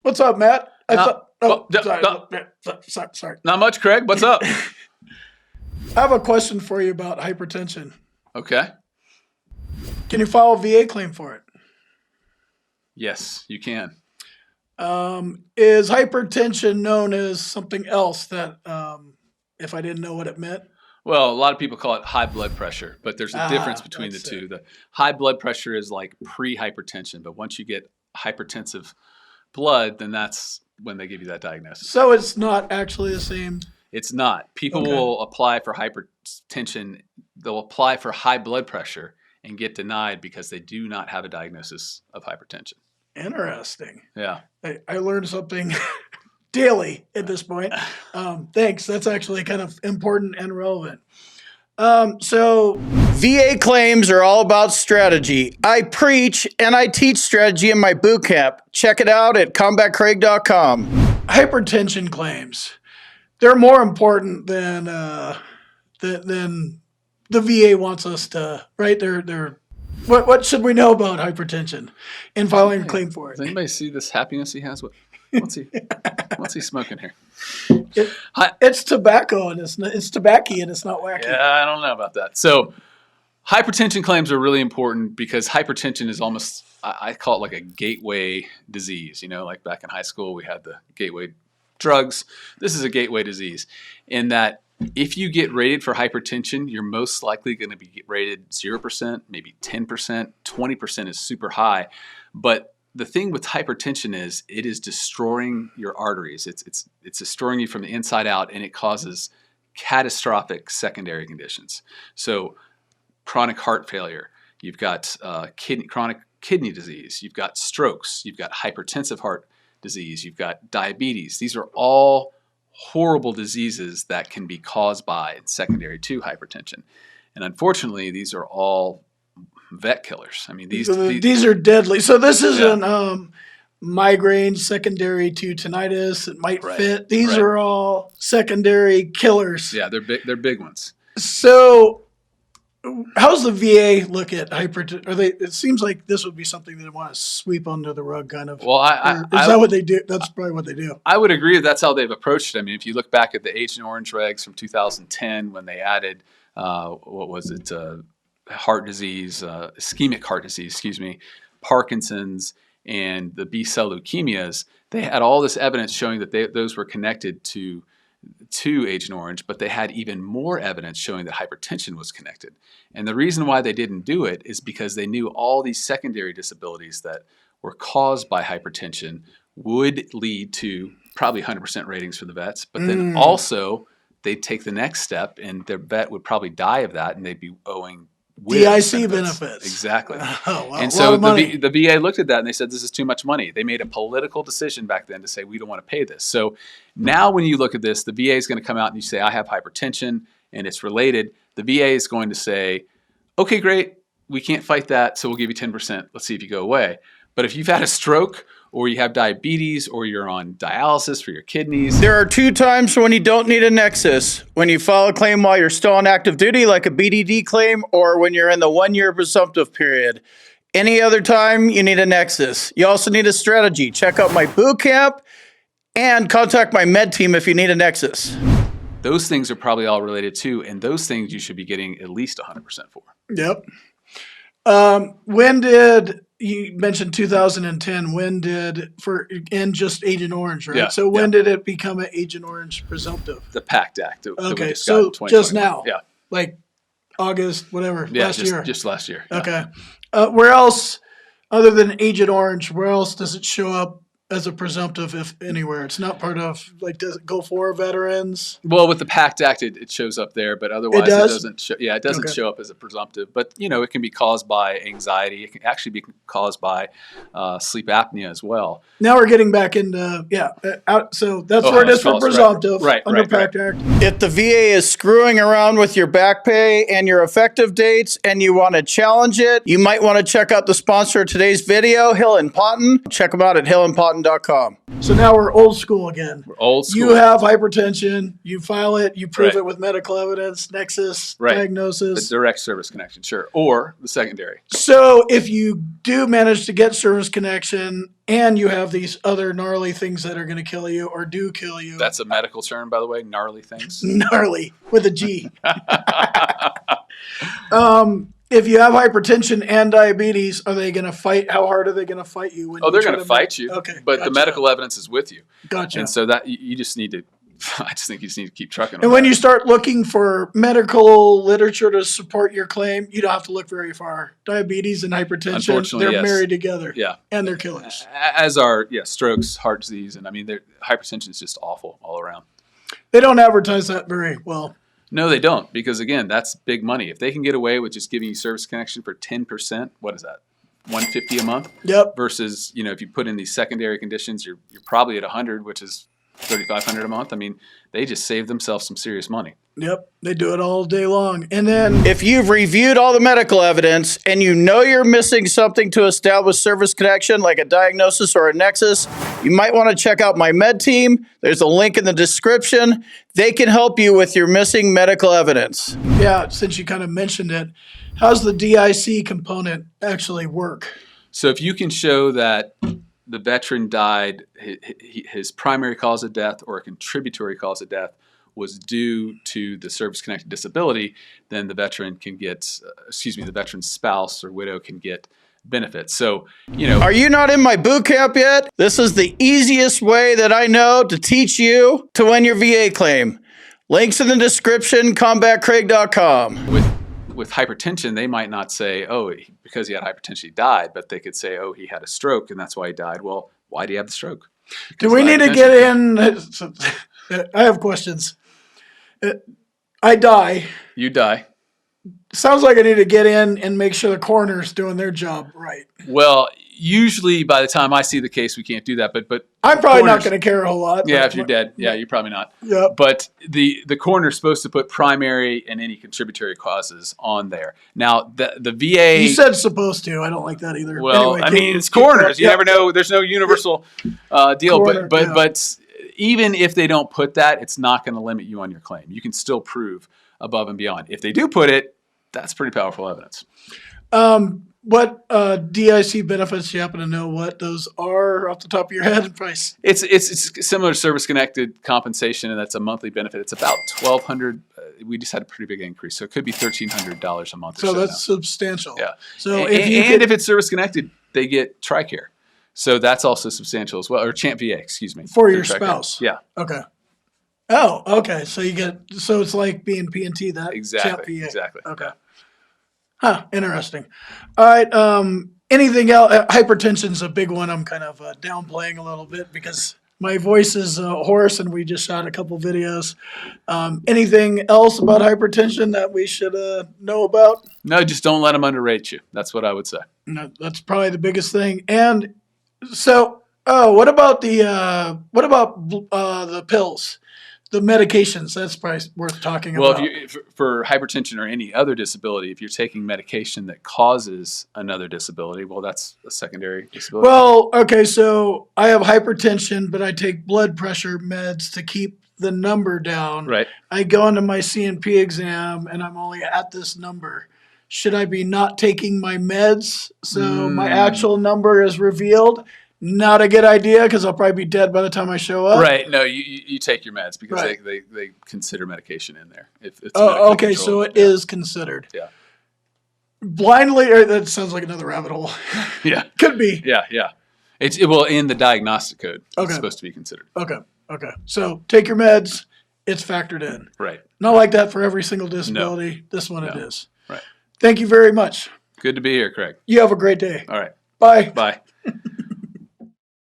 What's up, Matt? I Not, thought. Sorry. not much, Craig. What's up? I have a question for you about hypertension. Okay. Can you file a VA claim for it? Yes, you can. Is hypertension known as something else that, if I didn't know what it meant? Well, a lot of people call it high blood pressure, but there's a difference between the that's two. it. The high blood pressure is like pre-hypertension, but once you get hypertensive blood, then that's when they give you that diagnosis. So it's not actually the same. It's not. People Okay. will apply for hypertension. They'll apply for high blood pressure and get denied because they do not have a diagnosis of hypertension. Interesting. Yeah. I learned something daily at this point. Thanks. That's actually kind of important and relevant. So VA claims are all about strategy. I preach and I teach strategy in my boot camp. Check it out at combatcraig.com. Hypertension claims. They're more important than the VA wants us to, right? What should we know about hypertension and filing a claim for Does it? anybody see this happiness he has? What's he smoking here? It's tobacco and it's tobacco and it's not wacky. Yeah, I don't know about that. So hypertension claims are really important because hypertension is almost, I call it like a gateway disease. You know, like back in high school, we had the gateway drugs. This is a gateway disease in that if you get rated for hypertension, you're most likely going to be rated 0%, maybe 10%, 20% is super high. But the thing with hypertension is it is destroying your arteries. It's destroying you from the inside out, and it causes catastrophic secondary conditions. So chronic heart failure, you've got chronic kidney disease, you've got strokes, you've got hypertensive heart disease, you've got diabetes. These are all horrible diseases that can be caused by and secondary to hypertension. And unfortunately, these are all vet killers. I mean, these are deadly. So this isn't migraine secondary to tinnitus. It might fit. These are all secondary killers. Yeah, they're big ones. So how's the VA look at hypertension? It seems like this would be something they want to sweep under the rug, kind of. Well, is that what they do? That's probably what they do. I would agree that's how they've approached it. I mean, if you look back at the Agent Orange regs from 2010 when they added, heart disease, ischemic heart disease, Parkinson's, and the B-cell leukemias, they had all this evidence showing that those were connected to Agent Orange, but they had even more evidence showing that hypertension was connected. And the reason why they didn't do it is because they knew all these secondary disabilities that were caused by hypertension would lead to probably 100% ratings for the vets, but then also they'd take the next step and their vet would probably die of that and they'd be owing DIC benefits. Exactly. Oh, wow. And so the VA looked at that and they said, this is too much money. They made a political decision back then to say, we don't want to pay this. So now when you look at this, the VA is going to come out and you say, I have hypertension and it's related. The VA is going to say, okay, great. We can't fight that. So we'll give you 10%. Let's see if you go away. But if you've had a stroke or you have diabetes or you're on dialysis for your kidneys. There are two times when you don't need a nexus. When you file a claim while you're still on active duty, like a BDD claim, or when you're in the 1-year presumptive period. Any other time, you need a nexus. You also need a strategy. Check out my boot camp and contact my med team if you need a nexus. Those things are probably all related too, and those things you should be getting at least 100% for. Yep. When did... You mentioned 2010. When did and just Agent Orange, right? Yeah, so when did it become an Agent Orange presumptive? The PACT Act. Okay, so just now. Yeah. Like August, whatever, last year. Just last year. Yeah. Okay. Where else, other than Agent Orange, where else does it show up as a presumptive, if anywhere? It's not part of, like, does it go for veterans? Well, with the PACT Act, it shows up there, but otherwise it doesn't show. Yeah, it doesn't show up as a presumptive. But, it can be caused by anxiety. It can actually be caused by sleep apnea as well. Now we're getting back into, so that's where it is for presumptive under PACT Act. If the VA is screwing around with your back pay and your effective dates and you want to challenge it, you might want to check out the sponsor of today's video, Hill & Potten. Check them out at hillandpotten.com. accountant.com. So now we're old school again. We're old school. You have hypertension. You file it. You prove Right. it with medical evidence, nexus, Right. diagnosis. The direct service connection, sure. Or the secondary. So if you do manage to get service connection and you have these other gnarly things that are going to kill you or do kill you. That's a medical term, by the way, gnarly things. Gnarly with a G. If you have hypertension and diabetes, are they going to fight? How hard are they going to fight you? When They're going to fight you. Okay. But the medical evidence is with you. Gotcha. And so that you just need to, I just think you just need to keep trucking. And when you start looking for medical literature to support your claim, you don't have to look very far. Diabetes and hypertension, they're married together. Yeah. And they're killers. As are, strokes, heart disease. And I mean, hypertension is just awful all around. They don't advertise that very well. No, they don't, because again, that's big money. If they can get away with just giving you service connection for 10%, what is that? $150 a month? Yep. Versus, if you put in these secondary conditions, you're probably at 100, which is $3,500 a month. I mean, they just save themselves some serious money. Yep, they do it all day long. And then if you've reviewed all the medical evidence and you know you're missing something to establish service connection, like a diagnosis or a nexus, you might want to check out my med team. There's a link in the description. They can help you with your missing medical evidence. Yeah, since you kind of mentioned it, how's the DIC component actually work? So if you can show that the veteran died, his primary cause of death or a contributory cause of death was due to the service-connected disability, then the veteran can get, the veteran's spouse or widow can get benefits. So, Are you not in my boot camp yet? This is the easiest way that I know to teach you to win your VA claim. Links in the description, combatcraig.com. With hypertension, they might not say, because he had hypertension, he died, but they could say, he had a stroke and that's why he died. Well, why do you have the stroke? Do we need to get in? I have questions. I die. You die. Sounds like I need to get in and make sure the coroner's doing their job right. Well, usually by the time I see the case, we can't do that. But I'm probably not going to care a whole lot. Yeah, if you're dead. Yeah, you're probably not. Yeah. But the coroner's supposed to put primary and any contributory causes on there. Now, the VA... You said supposed to. I don't like that either. Well, anyway, it's coroners. You never know. There's no universal deal. Coroner, but even if they don't put that, it's not going to limit you on your claim. You can still prove above and beyond. If they do put it, that's pretty powerful evidence. What DIC benefits, you happen to know what those are off the top of your head? Price? It's similar to service-connected compensation, and that's a monthly benefit. It's about $1,200. We just had a pretty big increase, so it could be $1,300 a month. So that's substantial. Yeah. So if it's service-connected, they get TRICARE. So that's also substantial as well, or Champ VA, excuse me. For your spouse. Yeah. Okay. Oh, okay. So it's like being P&T, that Champ VA. Exactly. Okay. Huh. Interesting. All right. Anything else? Hypertension's a big one. I'm kind of downplaying a little bit because my voice is hoarse and we just shot a couple videos. Anything else about hypertension that we should know about? No, just don't let them underrate you. That's what I would say. No, that's probably the biggest thing. And so, what about the pills? The medications, that's probably worth talking about. Well, for hypertension or any other disability, if you're taking medication that causes another disability, well, that's a secondary disability. Well, okay, so I have hypertension, but I take blood pressure meds to keep the number down. Right. I go into my CNP exam, and I'm only at this number. Should I be not taking my meds so my actual number is revealed? Not a good idea because I'll probably be dead by the time I show up. Right. No, you take your meds because they consider medication in there. If it's okay, so it is considered. Yeah. Blindly, or that sounds like another rabbit hole. Yeah. Could be. Yeah. Well, in the diagnostic code, it's supposed to be considered. Okay. So take your meds. It's factored in. Right. Not like that for every single disability. No. This one it is. Right. Thank you very much. Good to be here, Craig. You have a great day. All right. Bye. Bye.